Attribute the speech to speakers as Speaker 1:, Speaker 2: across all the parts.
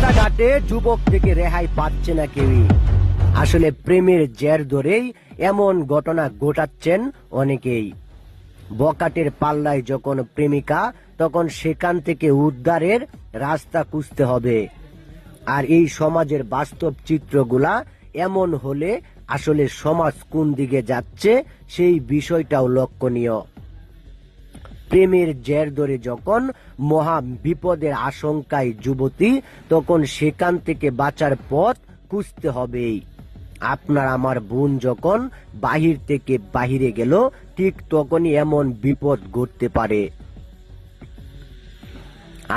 Speaker 1: রাস্তাঘাটে যুবক থেকে রেহাই পাচ্ছে না কেউই। আসলে প্রেমের জের ধরেই এমন ঘটনা ঘটাচ্ছেন অনেকেই। বকাটের পাল্লায় যখন প্রেমিকা, তখন সেখান থেকে উদ্ধারের রাস্তা খুঁজতে হবে। আর এই সমাজের বাস্তব চিত্রগুলা এমন হলে আসলে সমাজ কোন দিকে যাচ্ছে সেই বিষয়টাও লক্ষণীয়। প্রেমের জের ধরে যখন মহা বিপদের আশঙ্কায় যুবতী, তখন সেখান থেকে বাঁচার পথ খুঁজতে হবেই। আপনার আমার বোন যখন বাহির থেকে বাহিরে গেল, ঠিক তখনই এমন বিপদ ঘটতে পারে।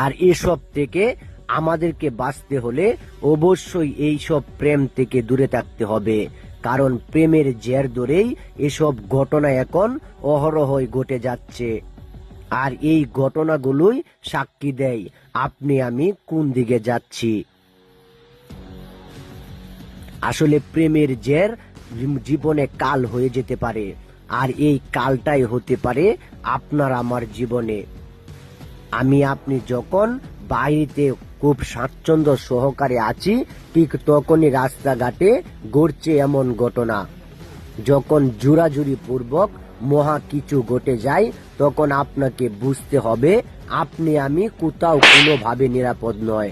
Speaker 1: আর এসব থেকে আমাদেরকে বাঁচতে হলে অবশ্যই এইসব প্রেম থেকে দূরে থাকতে হবে, কারণ প্রেমের জের ধরেই এসব ঘটনা এখন অহরহই ঘটে যাচ্ছে। আর এই ঘটনাগুলোই সাক্ষী দেয় আপনি আমি কোন দিকে যাচ্ছি। আসলে প্রেমের জের জীবনে কাল হয়ে যেতে পারে, আর এই কালটাই হতে পারে আপনার আমার জীবনে। আমি আপনি যখন বাইরেতে খুব স্বাচ্ছন্দ্য সহকারে আছি, ঠিক তখনই রাস্তাঘাটে ঘটছে এমন ঘটনা। যখন জোরাজুরি পূর্বক মহা কিছু ঘটে যায়, তখন আপনাকে বুঝতে হবে আপনি আমি কোথাও কোনোভাবে নিরাপদ নয়।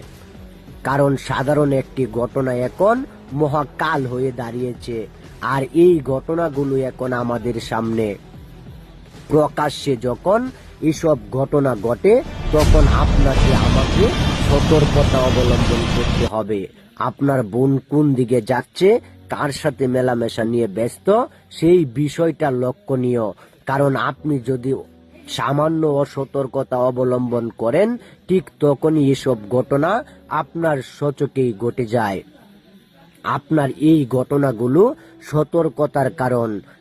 Speaker 1: কারণ সাধারণ একটি ঘটনা এখন মহাকাল হয়ে দাঁড়িয়েছে। আর এই ঘটনাগুলো এখন আমাদের সামনে প্রকাশ্যে যখন এসব ঘটনা ঘটে, তখন আপনাকে আমাকে সতর্কতা অবলম্বন করতে হবে। আপনার বোন কোন দিকে যাচ্ছে, কার সাথে মেলামেশা নিয়ে ব্যস্ত, সেই বিষয়টা লক্ষণীয়। কারণ আপনি যদি সামান্য অসতর্কতা অবলম্বন করেন, ঠিক তখনই এসব ঘটনা আপনার সচকেই ঘটে যায়। আপনার এই ঘটনাগুলো সতর্কতার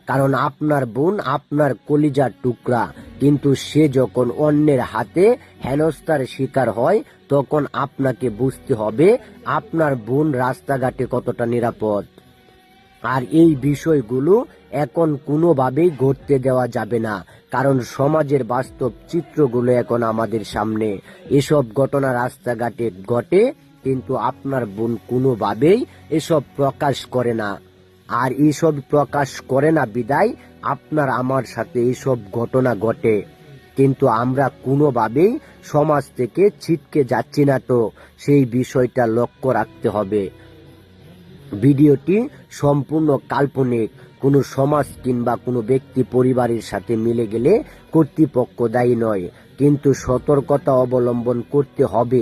Speaker 1: কারণ আপনার বোন আপনার কলিজার টুকরা, কিন্তু সে যখন অন্যের হাতে হেনস্থার শিকার হয়, তখন আপনাকে বুঝতে হবে আপনার বোন রাস্তাঘাটে কতটা নিরাপদ। আর এই বিষয়গুলো এখন কোনোভাবেই ঘটতে দেওয়া যাবে না, কারণ সমাজের বাস্তব চিত্রগুলো এখন আমাদের সামনে। এসব ঘটনা রাস্তাঘাটে ঘটে, কিন্তু আপনার বোন কোনোভাবেই এসব প্রকাশ করে না। আর এইসব প্রকাশ করে না বিদায় আপনার আমার সাথে এইসব ঘটনা ঘটে, কিন্তু আমরা কোনোভাবেই সমাজ থেকে ছিটকে যাচ্ছি না। তো সেই বিষয়টা লক্ষ্য রাখতে হবে। ভিডিওটি সম্পূর্ণ কাল্পনিক। কোনো সমাজ কিংবা কোনো ব্যক্তি পরিবারের সাথে মিলে গেলে কর্তৃপক্ষ দায়ী নয়, কিন্তু সতর্কতা অবলম্বন করতে হবে।